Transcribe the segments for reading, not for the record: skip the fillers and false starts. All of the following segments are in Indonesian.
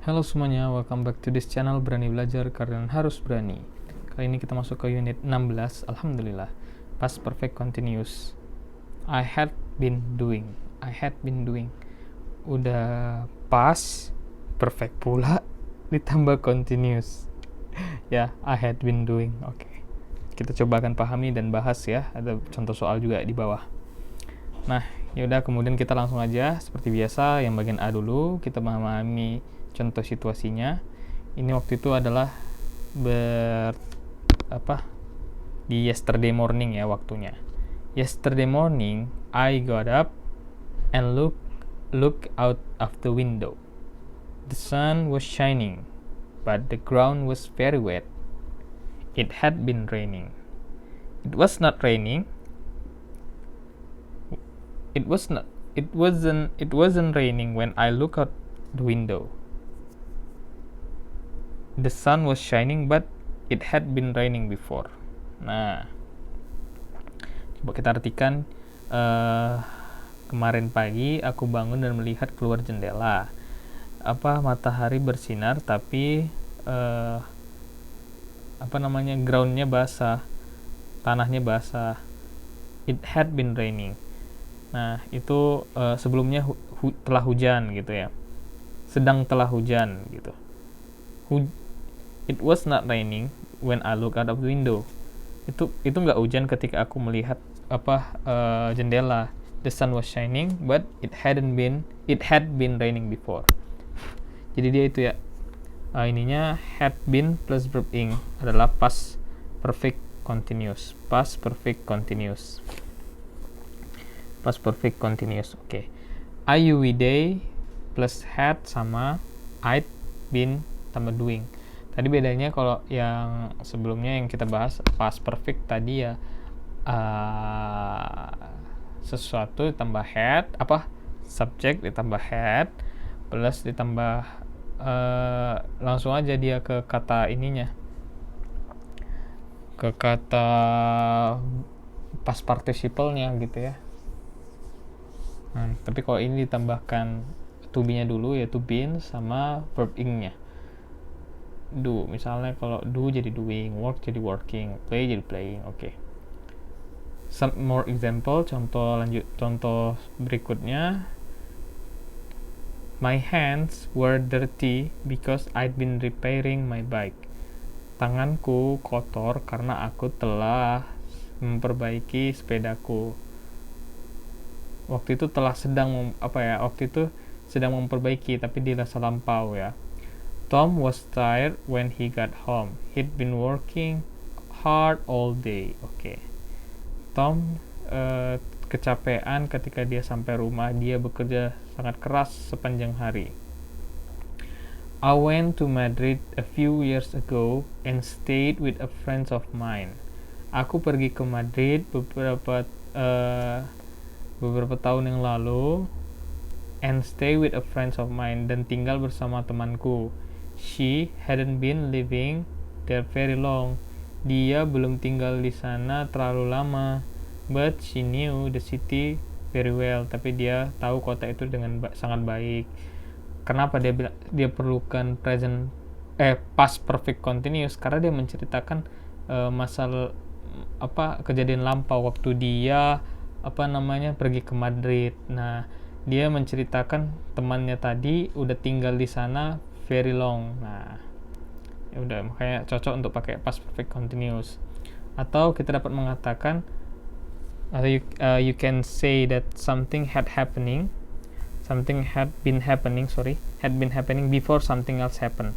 Halo semuanya, welcome back to this channel Berani Belajar Karena Harus Berani. Kali ini kita masuk ke unit 16, Alhamdulillah. Past Perfect Continuous. I had been doing. Udah past perfect pula ditambah continuous. Ya, I had been doing. Oke. Kita coba akan pahami dan bahas ya. Ada contoh soal juga di bawah. Nah, yaudah kemudian kita langsung aja seperti biasa yang bagian A dulu, kita memahami contoh situasinya. Ini waktu itu adalah di yesterday morning ya waktunya. Yesterday morning, I got up and look out of the window. The sun was shining, but the ground was very wet. It had been raining. It wasn't raining when I look out the window. The sun was shining, but it had been raining before. Nah, coba kita artikan. Kemarin pagi aku bangun dan melihat keluar jendela. Matahari bersinar, tapi groundnya basah, tanahnya basah. It had been raining. Nah, itu sebelumnya telah hujan gitu ya. Sedang telah hujan gitu. It was not raining when I look out of the window. Itu nggak hujan ketika aku melihat jendela. The sun was shining, but it had been raining before. Jadi dia itu ya. Ininya had been plus verb ing adalah past perfect continuous. Past perfect continuous. Oke. IUWD plus had sama I'd been tambah doing. Tadi bedanya kalau yang sebelumnya yang kita bahas past perfect tadi ya sesuatu ditambah had, subject ditambah had plus ditambah langsung aja dia ke kata ininya, ke kata past participle-nya gitu ya. Tapi kalau ini ditambahkan to be-nya dulu yaitu been sama verb ing-nya. Do, misalnya kalau do jadi doing, work jadi working, play jadi playing. Oke. Some more example, contoh berikutnya. My hands were dirty because I'd been repairing my bike. Tanganku kotor karena aku telah memperbaiki sepedaku. Waktu itu sedang memperbaiki, tapi dirasa lampau ya. Tom was tired when he got home. He'd been working hard all day. Oke. Tom kecapean ketika dia sampai rumah. Dia bekerja sangat keras sepanjang hari. I went to Madrid a few years ago and stayed with a friend of mine. Aku pergi ke Madrid beberapa tahun yang lalu and stay with a friend of mine, dan tinggal bersama temanku. She hadn't been living there very long. Dia belum tinggal di sana terlalu lama. But she knew the city very well. Tapi dia tahu kota itu dengan sangat baik. Kenapa dia perlukan past perfect continuous? Karena dia menceritakan kejadian lampau waktu dia pergi ke Madrid. Nah, dia menceritakan temannya tadi udah tinggal di sana very long. Nah, ya udah, makanya cocok untuk pakai past perfect continuous. Atau kita dapat mengatakan you can say that something had been happening before something else happened.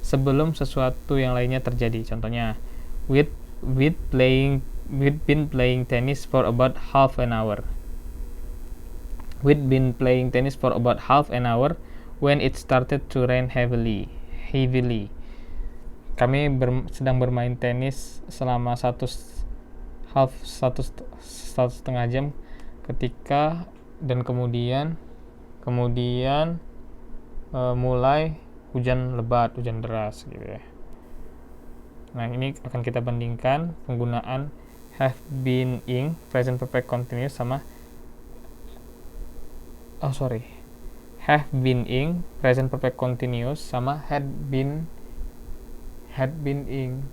Sebelum sesuatu yang lainnya terjadi. Contohnya, we'd been playing tennis for about half an hour. We'd been playing tennis for about half an hour when it started to rain heavily. Kami sedang bermain tenis selama satu setengah jam ketika dan kemudian mulai hujan lebat, hujan deras gitu ya. Nah, ini akan kita bandingkan penggunaan have been ing present perfect continuous sama have been ing, present perfect continuous, sama had been ing,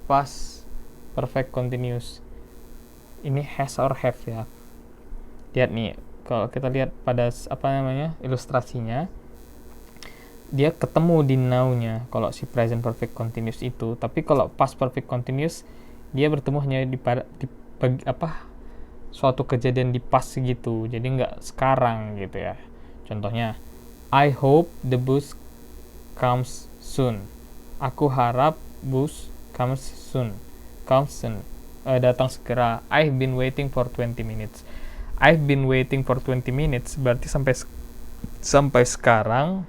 past perfect continuous. Ini has or have ya. Lihat nih, kalau kita lihat pada ilustrasinya, dia ketemu di now-nya kalau si present perfect continuous itu. Tapi kalau past perfect continuous, dia bertemu hanya di suatu kejadian di past gitu, jadi nggak sekarang gitu ya. Contohnya, I hope the bus comes soon. Aku harap bus comes soon. Datang segera. I've been waiting for 20 minutes. I've been waiting for 20 minutes berarti sampai sekarang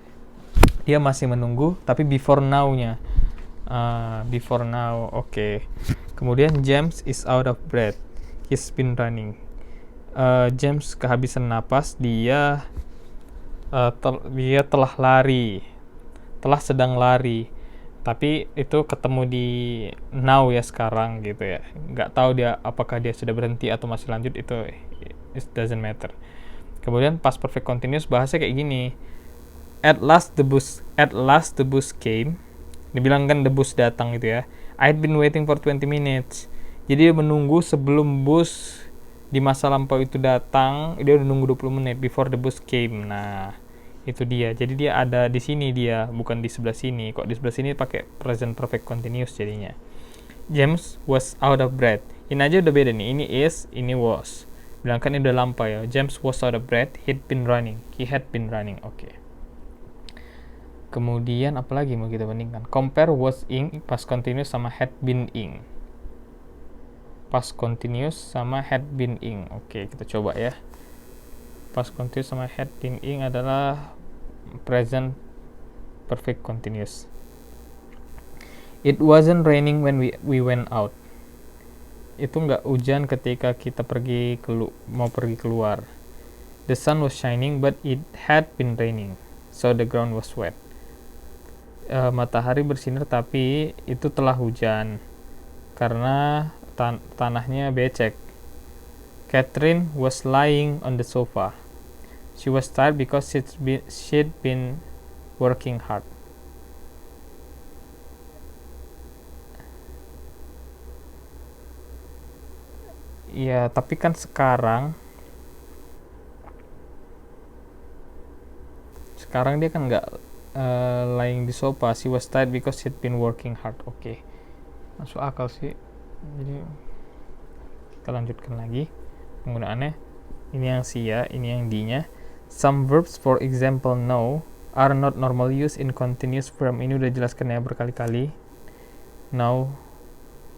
dia masih menunggu, tapi before now-nya. Before now, oke. Kemudian James is out of breath. He's been running. James kehabisan napas. Dia telah sedang lari. Tapi itu ketemu di now ya sekarang gitu ya. Nggak tahu dia apakah dia sudah berhenti atau masih lanjut, itu it doesn't matter. Kemudian past perfect continuous bahasa kayak gini. At last the bus came. Dibilang kan the bus datang gitu ya. I'd been waiting for 20 minutes. Jadi dia menunggu sebelum bus di masa lampau itu datang, dia udah nunggu 20 menit before the bus came. Nah, itu dia. Jadi dia ada di sini, dia bukan di sebelah sini. Kok di sebelah sini pakai present perfect continuous jadinya. James was out of breath. Ini aja udah beda nih. Ini is, ini was. Bilang kan ini udah lampau ya. James was out of breath. He had been running. Oke. Kemudian apa lagi mau kita bandingkan? Compare was ing past continuous sama had been ing. Past continuous sama had been ing. Oke, kita coba ya. Past continuous sama had been ing adalah present perfect continuous. It wasn't raining when we went out. Itu nggak hujan ketika kita mau pergi keluar. The sun was shining but it had been raining, so the ground was wet. Matahari bersinar tapi itu telah hujan karena tanahnya becek. Catherine was lying on the sofa. She was tired because she'd been working hard. Ya, tapi kan sekarang dia kan nggak lying di sofa. She was tired because she'd been working hard. Oke. Masuk akal sih. Jadi kita lanjutkan lagi penggunaannya. Ini yang si ya, ini yang di-nya. Some verbs, for example now, are not normal use in continuous form. Ini udah jelaskan ya berkali-kali. Now,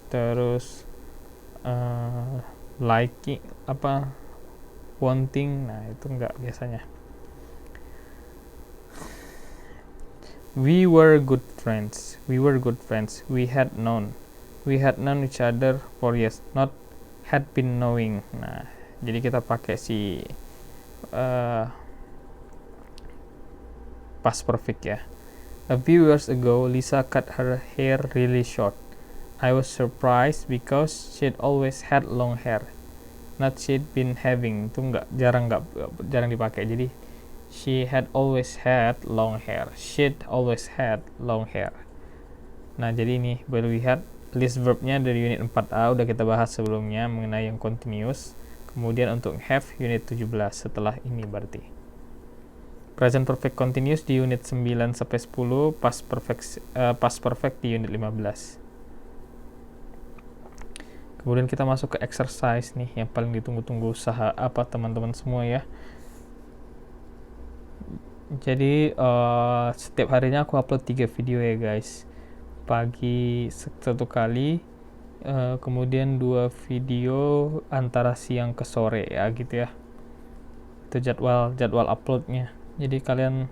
terus liking, wanting, nah itu enggak biasanya. We were good friends. We had known each other for years, not had been knowing. Nah, jadi kita pakai si past perfect ya. A few years ago, Lisa cut her hair really short. I was surprised because she'd always had long hair. Not she'd been having. Itu jarang dipakai. Jadi she had always had long hair. She'd always had long hair. Nah, jadi ini baru lihat list verbnya dari unit 4A udah kita bahas sebelumnya mengenai yang continuous. Kemudian untuk have unit 17 setelah ini berarti. Present perfect continuous di unit 9 sampai 10, past perfect di unit 15. Kemudian kita masuk ke exercise nih yang paling ditunggu-tunggu usaha apa teman-teman semua ya. Jadi setiap harinya aku upload 3 video ya guys. Pagi 1 kali, kemudian 2 video antara siang ke sore ya gitu ya. Itu jadwal uploadnya. Jadi kalian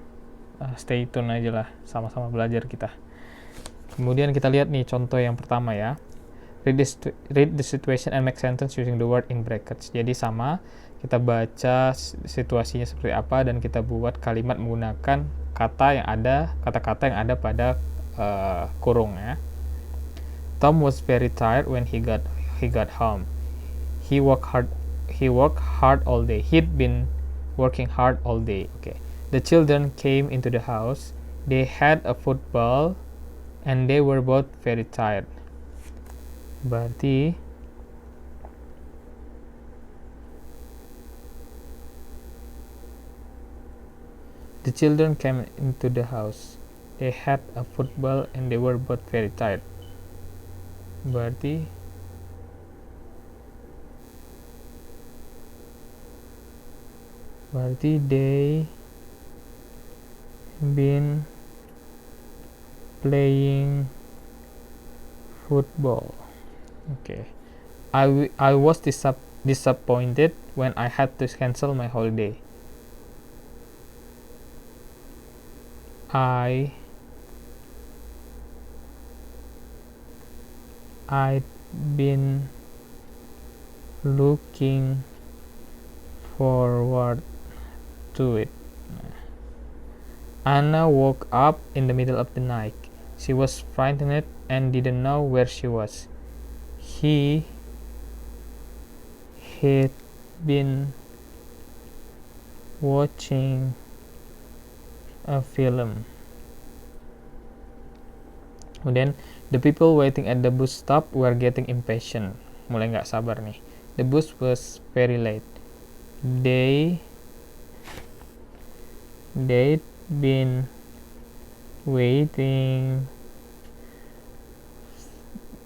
stay tune aja lah, sama-sama belajar kita. Kemudian kita lihat nih contoh yang pertama ya. Read the situation and make sentence using the word in brackets. Jadi sama, kita baca situasinya seperti apa dan kita buat kalimat menggunakan kata-kata yang ada pada kurung ya. Tom was very tired when he got home. He worked hard all day. He'd been working hard all day. Okay. The children came into the house. They had a football and they were both very tired. Berarti the children came into the house. They had a football and they were both very tired. Berarti they been playing football. Okay. I was disappointed when I had to cancel my holiday. I'd been looking forward to it. Anna woke up in the middle of the night. She was frightened and didn't know where she was. He'd been watching a film. Kemudian, the people waiting at the bus stop were getting impatient. Mulai nggak sabar nih. The bus was very late. They'd been waiting.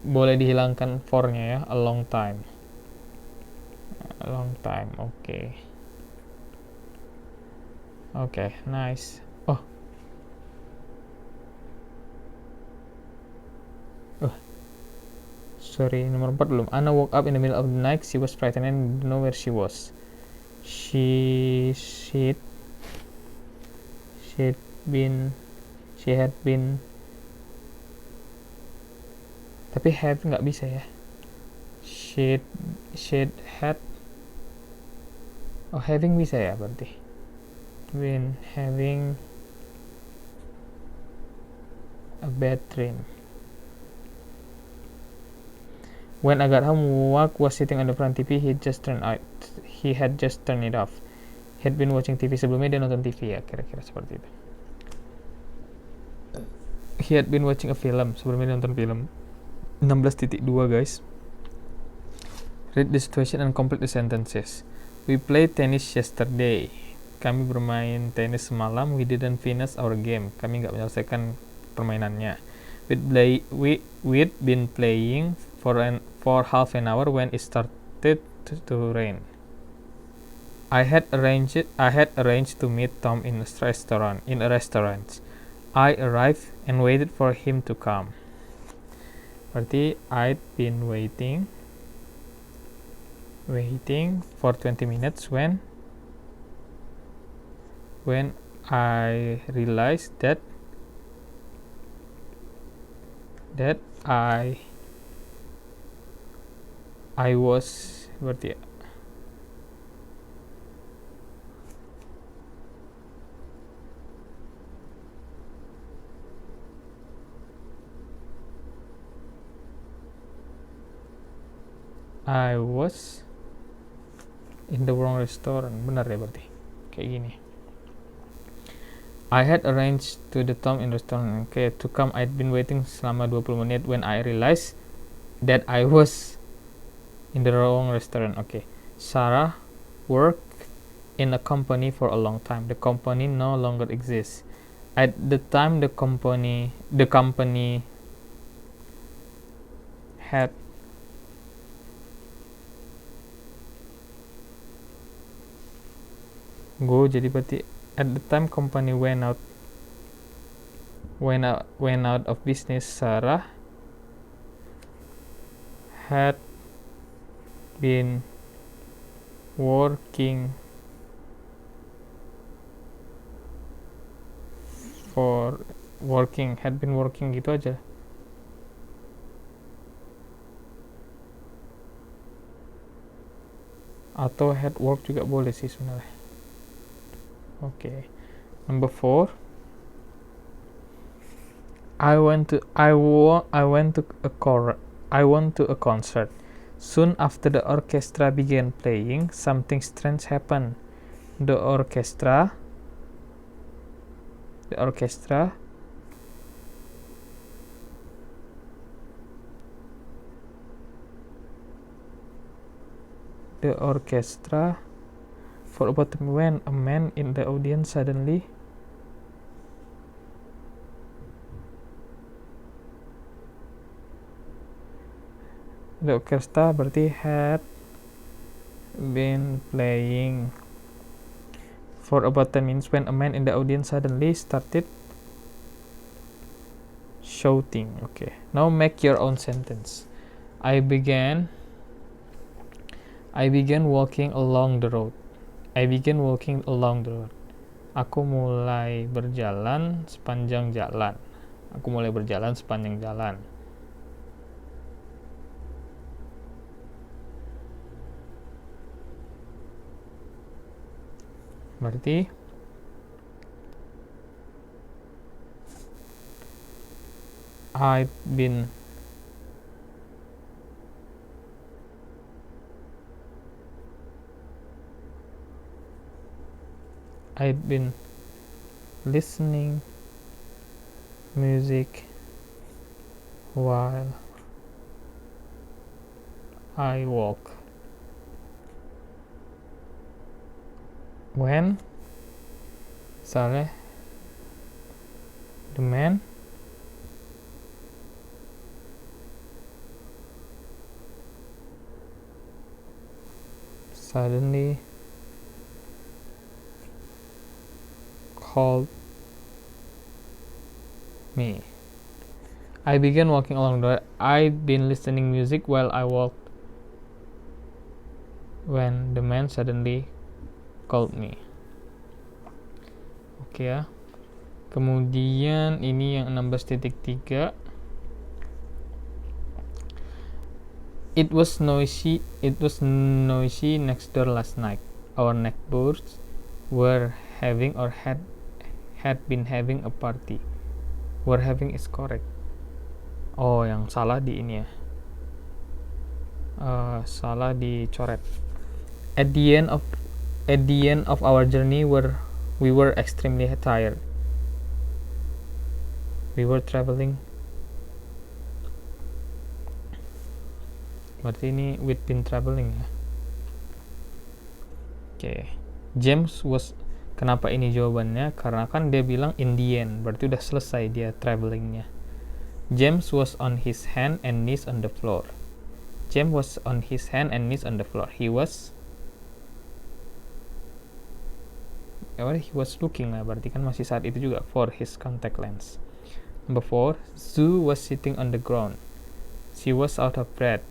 Boleh dihilangkan for-nya ya, a long time. Oke. Okay, nice. Sorry, nomor 4 belum. Anna woke up in the middle of the night. She was frightened and didn't know where she was. She had been. Tapi have nggak bisa ya. She'd had. Oh, having bisa ya berarti. Been having a bad dream. When I got home, Wak was sitting on the front TV. He had just turned it off. He had been watching TV. Sebelumnya dia nonton TV ya, kira-kira seperti itu. He had been watching a film. Sebelumnya dia nonton film. 16.2 guys. Read the situation and complete the sentences. We played tennis yesterday. Kami bermain tenis semalam. We didn't finish our game. Kami nggak menyelesaikan permainannya. We'd been playing for half an hour when it started to rain. I had arranged to meet Tom in a restaurant. I arrived and waited for him to come. Berarti I'd been waiting for 20 minutes when I realized that I was berarti I was in the wrong restaurant. Benar ya berarti kayak gini. I had arranged to the Tom in restaurant. Okay, to come. I'd been waiting selama 20 menit when I realized that I was in the wrong restaurant. Okay. Sarah worked in a company for a long time. The company no longer exists. At the time the company had go, jadi berarti at the time company went out of business. Sarah had been working gitu aja. Atau had work juga boleh sih sebenarnya. Okay. Number 4. I went to a concert. Soon after the orchestra began playing, something strange happened. The orchestra The orchestra for about when a man in the audience suddenly the orchestra berarti had been playing for about 10 minutes when a man in the audience suddenly started shouting. Okay, now make your own sentence. I began walking along the road. Aku mulai berjalan sepanjang jalan. Berarti I'd been listening music while I walk. When misalnya the man suddenly called me. I began walking along the road. I'd been listening music while I walked when the man suddenly called me. Oke ya. Kemudian ini yang 16.3. It was noisy next door last night. Our neighbors were having or had been having a party. Were having is correct. Oh, yang salah di ini ya. Salah dicoret. At the end of our journey we were extremely tired. We were traveling. Berarti ini we'd been traveling ya. Oke. James was, kenapa ini jawabannya? Karena kan dia bilang in the end, berarti udah selesai dia travelingnya. James was on his hand and knees on the floor. He was looking lah, berarti kan masih saat itu juga, for his contact lens. Number 4, Sue was sitting on the ground. She was out of breath.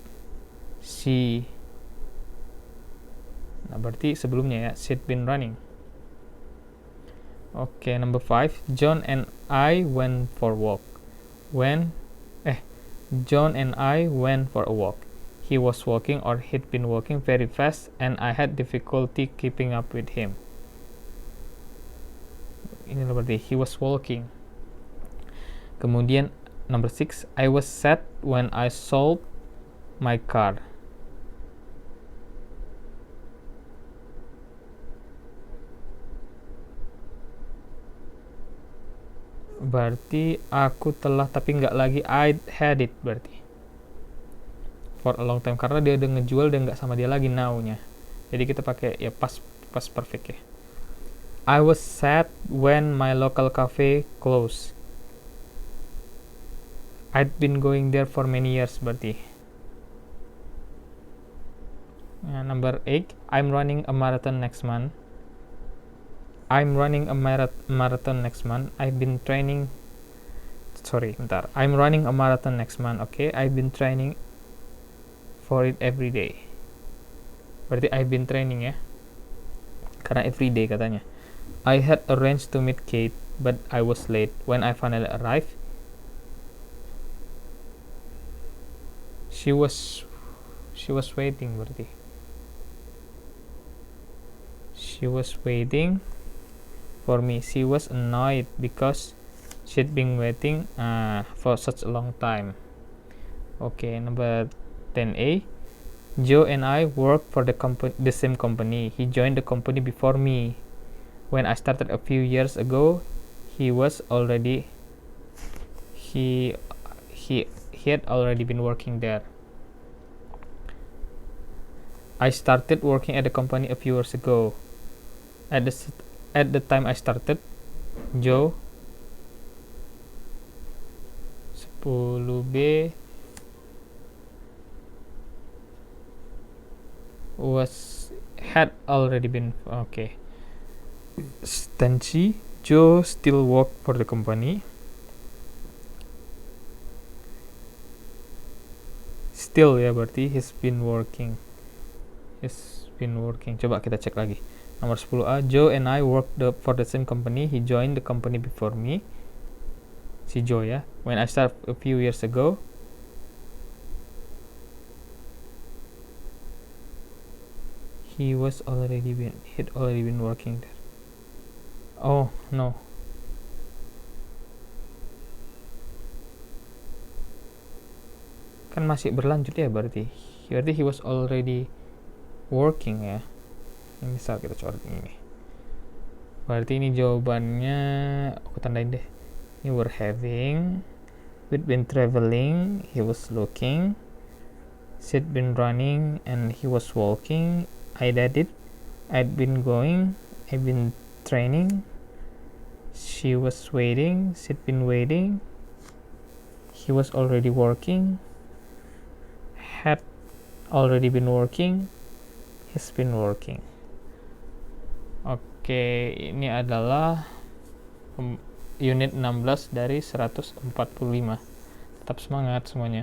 Nah, berarti sebelumnya ya, she'd been running. Okay, number 5, John and I went for a walk. He was walking or he'd been walking very fast and I had difficulty keeping up with him. Ini berarti he was walking. Kemudian number 6, I was sad when I sold my car. Berarti aku telah, tapi nggak lagi I had it berarti. For a long time, karena dia udah ngejual dan nggak sama dia lagi now-nya. Jadi kita pakai ya past perfect ya. I was sad when my local cafe closed. I'd been going there for many years berarti. Number 8, I'm running a marathon next month. I'm running a marathon next month. I'm running a marathon next month. Okay, I've been training for it every day. Berarti I've been training ya. Karena every day katanya. I had arranged to meet Kate, but I was late. When I finally arrived, she was waiting berarti. She was waiting for me. She was annoyed because she'd been waiting for such a long time. Okay, number 10A. Joe and I work for the same company. He joined the company before me. When I started a few years ago, he had already been working there. I started working at the company a few years ago. At the time I started, Joe 10B had already been okay. Stancy, Joe still worked for the company. Still ya, berarti he's been working. Coba kita cek lagi. Nomor 10A, Joe and I worked for the same company. He joined the company before me. Si Joe ya. When I started a few years ago. He'd already been working there. Oh, no. Kan masih berlanjut ya berarti. Berarti he was already working ya. Ini misal kita coret ini. Berarti ini jawabannya aku tandain deh. Ini were having, we'd been traveling, he was looking, she'd been running and he was walking, I did it, I'd been going, I'd been training, she was waiting, she'd been waiting, he was already working, had already been working, he's been working. Oke, ini adalah unit 16 dari 145. Tetap semangat semuanya.